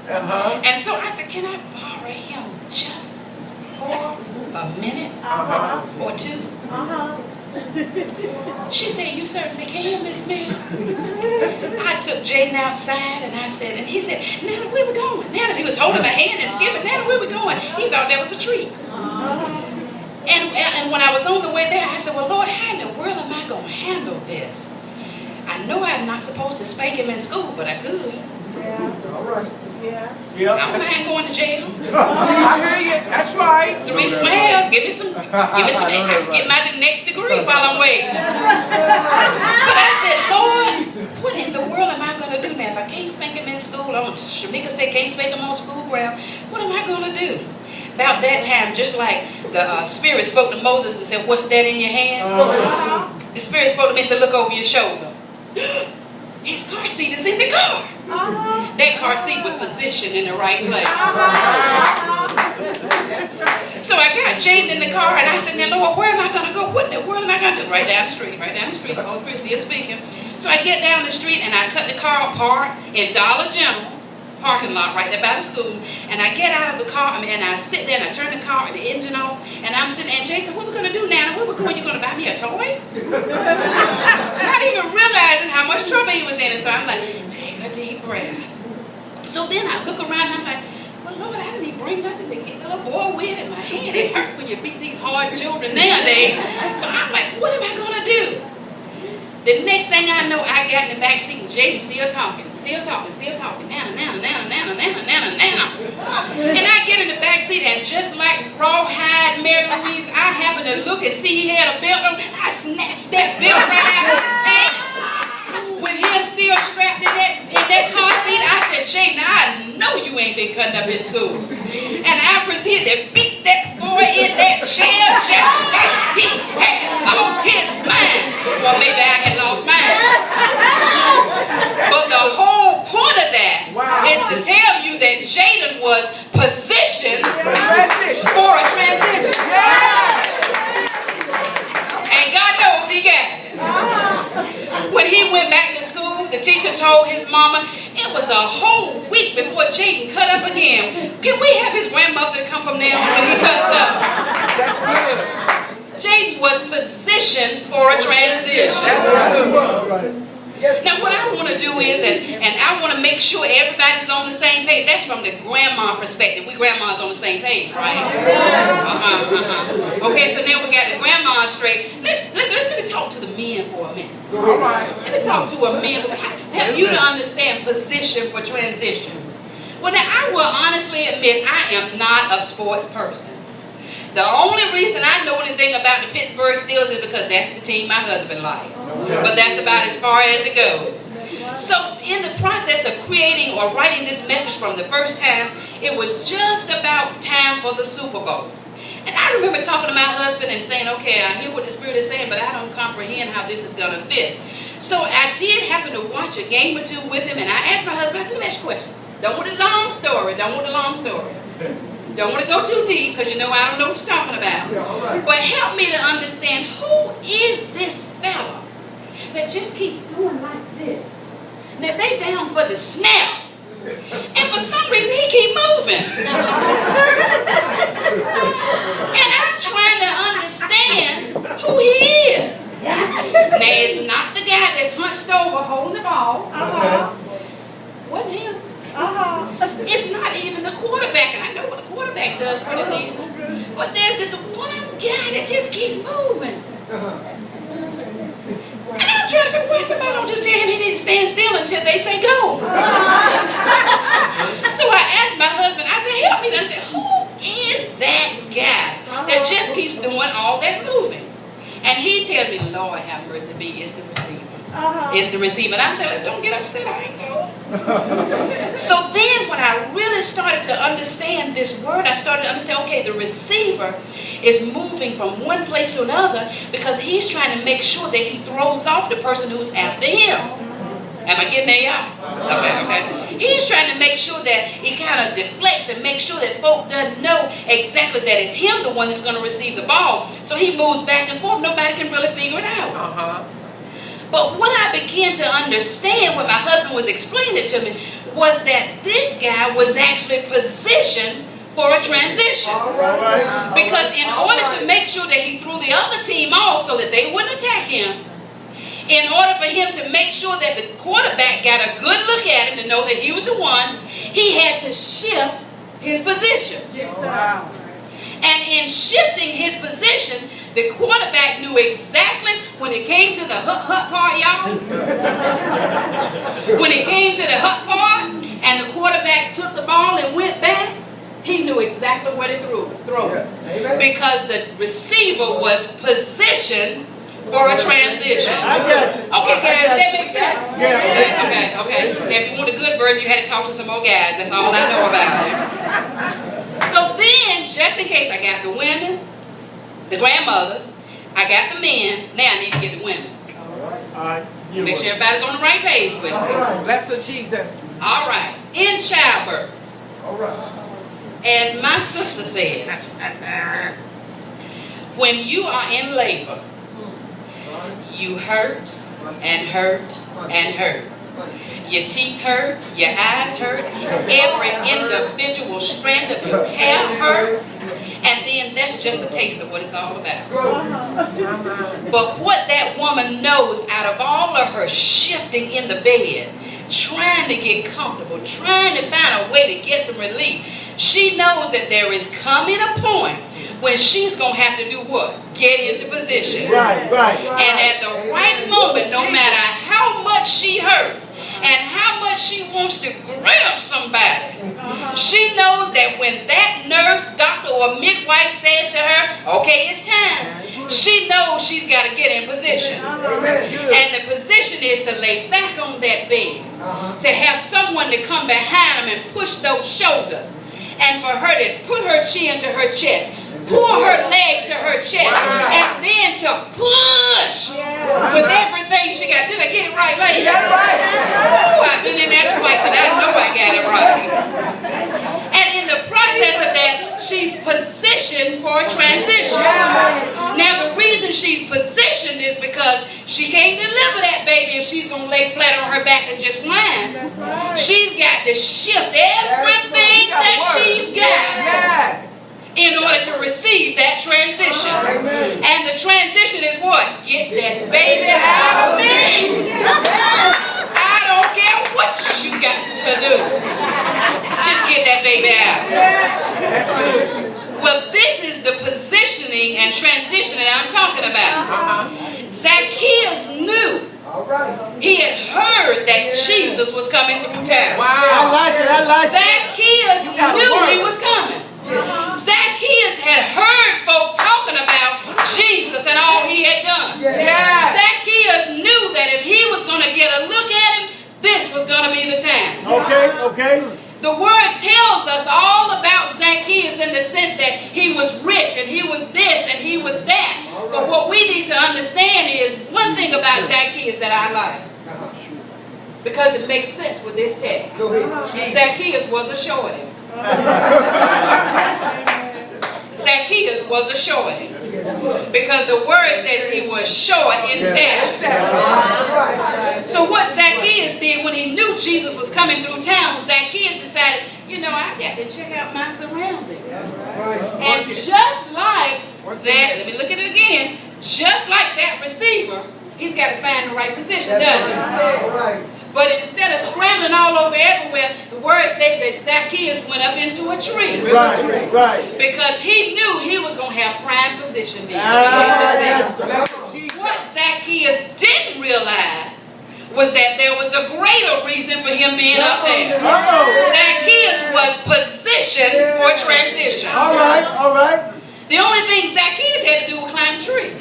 And so I said, can I borrow him just for a minute or two? She said, you certainly can, Miss Smith. I took Jaden outside and I said, and he said, Nana, where we going? Nana, he was holding my hand and skipping. Nana, where we going? He thought that was a treat. And when I was on the way there, I said, well, Lord, how in the world am I going to handle this? I know I'm not supposed to spank him in school, but I could. Yeah. All right. Yeah. I'm not going to jail. I hear you. That's right. 3 smiles. Give me some. Get my next degree while I'm waiting. But I said, Lord, what in the world am I going to do now? If I can't spank him in school, Shamika said can't spank him on school ground. What am I going to do? About that time, just like the Spirit spoke to Moses and said, what's that in your hand? The Spirit spoke to me and said, look over your shoulder. His car seat is in the car. That car seat was positioned in the right place. So I got Jaden in the car and I said, now Lord, where am I going to go? What in the world am I going to do? Right down the street, right down the street. The Holy Spirit still speaking. So I get down the street and I cut the car apart in Dollar General parking lot right there by the school. And I get out of the car and I sit there and I turn the car, the engine off. And I'm sitting there and Jason, what are we going to do now? Where we going? You going to buy me a toy? Not even realizing how much trouble he was in. And so I'm like, take a deep breath. So then I look around and I'm like, well, Lord, I didn't even bring nothing to get the little boy with in my hand. It hurt when you beat these hard children nowadays. So I'm like, what am I going to do? The next thing I know, I got in the back seat and Jaden still talking. Still talking, nana. And I get in the back seat and just like rawhide Mary Louise, I happened to look and see he had a belt on. I snatched that belt right out of his pants. With him still strapped in that car seat, I said, Jaden, I know you ain't been cutting up in school. And I proceeded to beat that boy in that chair just like he had lost his mind. Well, maybe I had lost mine. But the whole point of that is to tell you that Jaden was positioned for a transition. And God knows he got it. When he went back to school, the teacher told his mama, it was a whole week before Jaden cut up again. Can we have his grandmother to come from now on when he cuts up? That's good. Jaden was positioned for a transition. Now what I want to do is, and I want to make sure everybody's on the same page. That's from the grandma perspective. We grandmas on the same page, right? Okay, so now we got the grandma straight. Let me talk to the men for a minute. All right. Let me talk to a man. Help you to understand position for transition. Well, now I will honestly admit I am not a sports person. The only reason I know anything about the Pittsburgh Steelers is because that's the team my husband likes. But that's about as far as it goes. So in the process of creating or writing this message from the first time, it was just about time for the Super Bowl. And I remember talking to my husband and saying, okay, I hear what the Spirit is saying, but I don't comprehend how this is going to fit. So I did happen to watch a game or two with him, and I asked my husband, I said, let me ask you a question. Don't want a long story. Don't want to go too deep because you know I don't know what you're talking about. But help me to understand, who is this fella that just keeps doing like this? Now they down for the snap. And for some reason he keep moving. And I'm trying to understand who he is. Now it's not the guy that's hunched over holding the ball. Wasn't him. It's not even the quarterback, and I know what the quarterback does pretty decent. But there's this one guy that just keeps moving. And I'm trying to figure why somebody don't just tell him he needs to stand still until they say go. So I asked my husband, I said, help me. And I said, who is that guy that just keeps doing all that moving? And he tells me, Lord have mercy, B, it's the receiver. It's the receiver. And I'm telling him, don't get upset, I ain't know. So then when I really started to understand this word, I started to understand, okay, the receiver is moving from one place to another because he's trying to make sure that he throws off the person who's after him. Am I getting there, y'all? Okay. He's trying to make sure that he kind of deflects and make sure that folk doesn't know exactly that it's him the one that's going to receive the ball. So he moves back and forth. Nobody can really figure it out. But when I began to understand what my husband was explaining to me, was that this guy was actually positioned for a transition. Because in order to make sure that he threw the other team off so that they wouldn't attack him, in order for him to make sure that the quarterback got a good look at him to know that he was the one, he had to shift his position. And in shifting his position, the quarterback knew exactly when it came to the hut part, y'all. When it came to the hut part and the quarterback took the ball and went back, he knew exactly where to throw it. Because the receiver was positioned for a transition. I got you. Okay, guys, that makes sense? Yeah. Okay. Now, if you want a good version, you had to talk to some more guys. That's all I know about it. So then, just in case I got the women, the grandmothers, I got the men, now I need to get the women. All right. Make sure everybody's on the right page with me. Bless her Jesus. All right. In childbirth, All right. as my sister says, when you are in labor, you hurt and hurt and hurt. Your teeth hurt, your eyes hurt, every individual strand of your hair hurts, and then that's just a taste of what it's all about. But what that woman knows out of all of her shifting in the bed, trying to get comfortable, trying to find a way to get some relief, she knows that there is coming a point when she's going to have to do what? Get into position. Right. And at the right moment, no matter how much she hurts and how much she wants to grab somebody, she knows that when that nurse, doctor, or midwife says to her, okay, it's time, she knows she's got to get in position. And the position is to lay back on that bed, to have someone to come behind them and push those shoulders, and for her to put her chin to her chest, pull her legs to her chest, and then to push with everything she got. Did I get it right, lady? You got it right. Oh, I've been in that twice and I know I got it right. And in the process of that, she's positioned for a transition. Now, the reason she's positioned is because she can't deliver that baby if she's going to lay flat on her back and just whine. She's got to shift everything that she's got in order to receive that transition. And the transition is what? Get that baby out of me. I don't care what you got to do. Just get that baby out. Well, this is the positioning and transition that I'm talking about. Zacchaeus knew. He had heard that Jesus was coming through town. I like it. Zacchaeus knew he was coming. Zacchaeus had heard folk talking about Jesus and all he had done. Zacchaeus knew that if he was going to get a look at him, this was going to be the time. Okay. The word tells us all about Zacchaeus in the sense that he was rich and he was this and he was that. But what we need to understand is one thing about Zacchaeus that I like, because it makes sense with this text. Zacchaeus was a shorty. Zacchaeus was a shorty. Because the word says he was short in stature. So what Zacchaeus did when he knew Jesus was coming through town, Zacchaeus decided, you know, I got to check out my surroundings. And just like that, let me look at it again, just like that receiver, he's got to find the right position, doesn't he? But instead of scrambling all over everywhere, the word says that Zacchaeus went up into a tree. Because he knew he was going to have prime position there. What Zacchaeus didn't realize was that there was a greater reason for him being up there. Zacchaeus was positioned for transition. All right. The only thing Zacchaeus had to do was climb a tree.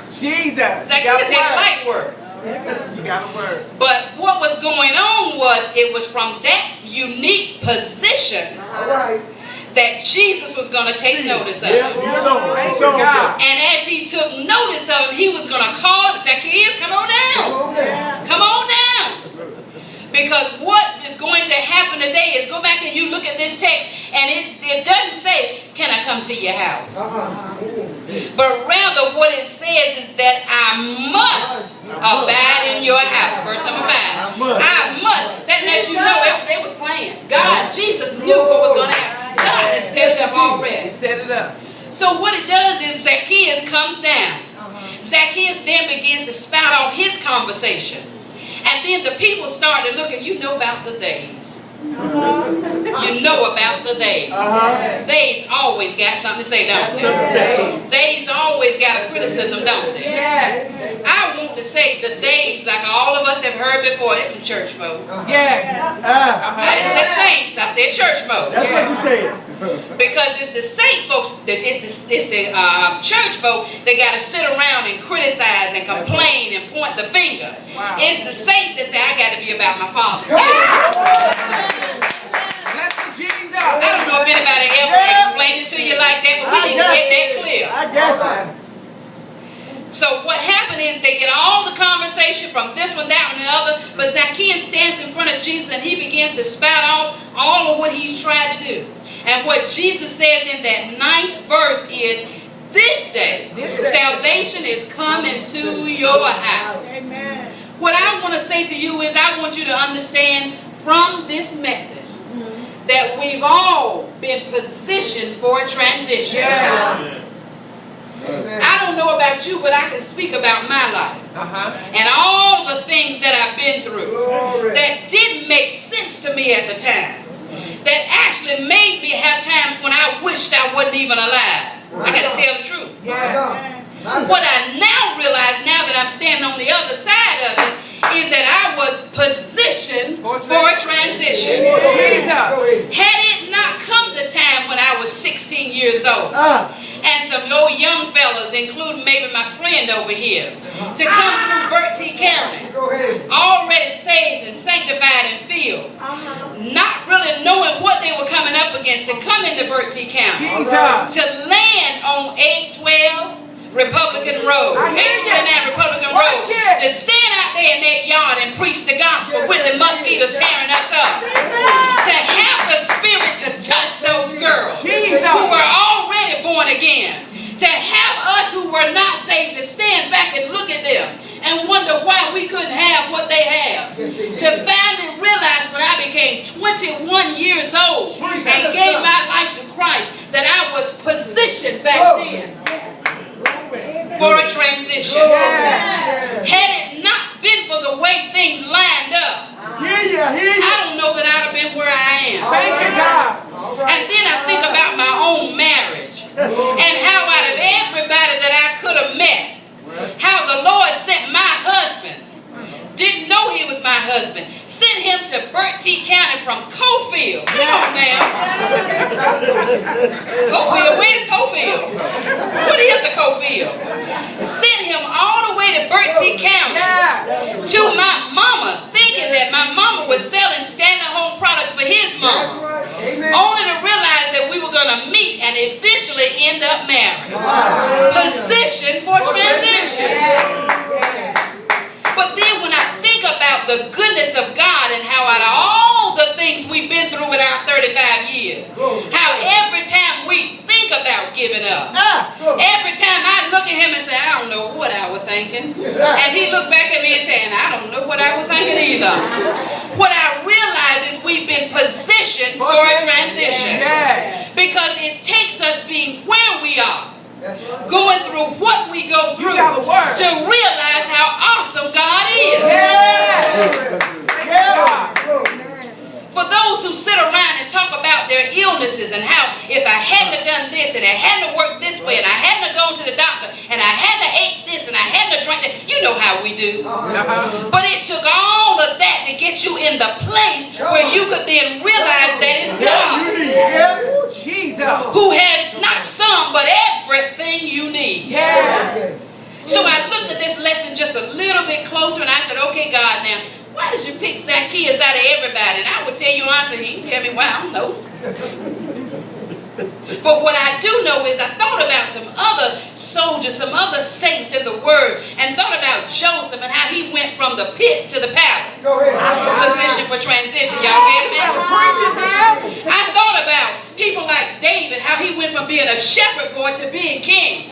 Jesus. Zacchaeus had light work. You got a word. But what was going on was it was from that unique position that Jesus was going to take notice of him. And as he took notice of him, he was going to call Zacchaeus, come on down. Come on down. Because what is going to happen today is go back and you look at this text and it doesn't say can I come to your house? But rather what it says is that I must abide in your house. Verse number 5. I must. That lets you know they was playing. God, Jesus knew what was going to happen. God had set it up already. He set it up. So what it does is Zacchaeus comes down. Zacchaeus then begins to spout off his conversation. And then the people started looking, you know about the days. You know about the days. Days always got something to say, don't they? Days always got a criticism, don't they? Yes. I want to say the days, like all of us have heard before, that's some church folk. Yes. I didn't say saints, I said church folk. That's what you said. Because it's the saint folks, it's the church folk that got to sit around and criticize and complain and point the finger. Wow. It's the saints that say, I got to be about my Father. Bless Jesus. I don't know if anybody ever explained it to you like that, but we need to get that clear. I got you. So what happened is they get all the conversation from this one, that one, and the other, but Zacchaeus stands in front of Jesus and he begins to spout off all of what he's tried to do. And what Jesus says in that 9th verse is, this day, salvation is coming to your house. Amen. What I want to say to you is I want you to understand from this message that we've all been positioned for a transition. Yeah. I don't know about you, but I can speak about my life. And all the things that I've been through that didn't make sense to me at the time. That actually made me have times when I wished I wasn't even alive. I got to tell the truth. What I now realize, now that I'm standing on the other side of it, is that I was positioned for a transition. Had it not come the time when I was 16 years old, and some old young fellas, including maybe my friend over here, to come through Bertie County, already saved and sanctified and filled, not really knowing what they were coming up against, to come into Bertie County, to land on 812 Republican Road, 829 Republican Road, to stand out there in that yard and preach the gospel with the mosquitoes tearing us up, to have the Spirit to touch those girls who were already born again, to have us who were not saved to stand back and look at them and wonder why we couldn't have what they have, to finally realize when I became 21 years old and gave my life to Christ that I was positioned back then for a transition. Had it not been for the way things lined up, I don't know that I'd have been where I am. Thank you, God. And then I think about my own marriage and how out of everybody that I could have met, how the Lord sent my husband, didn't know he was my husband, sent him to Bertie County from Cofield. Come on now. Cofield, where's Cofield? What is a Cofield? Sent him all the way to Bertie County to my mama, thinking that my mama was selling standing home products for his mama. Only to realize that we were going to meet and eventually end up married. Position for transition. But then when I think about the goodness of God and how out of all the things we've been through in our 35 years, how every time we think about giving up, every time I look at him and say, I don't know what I was thinking, and he looked back at me and said, I don't know what I was thinking either. What I realize is we've been positioned for a transition, because it takes us being where we are, going through what we go through, to realize how awesome God is. For those who sit around and talk about their illnesses and how if I hadn't done this and it hadn't worked this way and I hadn't gone to the doctor and I hadn't ate this and I hadn't drank that, you know how we do. But it took all of that to get you in the place where you could then realize that it's God who has not some but everything you need. So I looked at this lesson just a little bit closer and I said, okay, God, now, why did you pick Zacchaeus out of everybody? And I would tell you honestly, he can tell me why, I don't know. But what I do know is I thought about some other soldiers, some other saints in the Word, and thought about Joseph and how he went from the pit to the palace. Position for transition, y'all get me? I thought about people like David, how he went from being a shepherd boy to being king.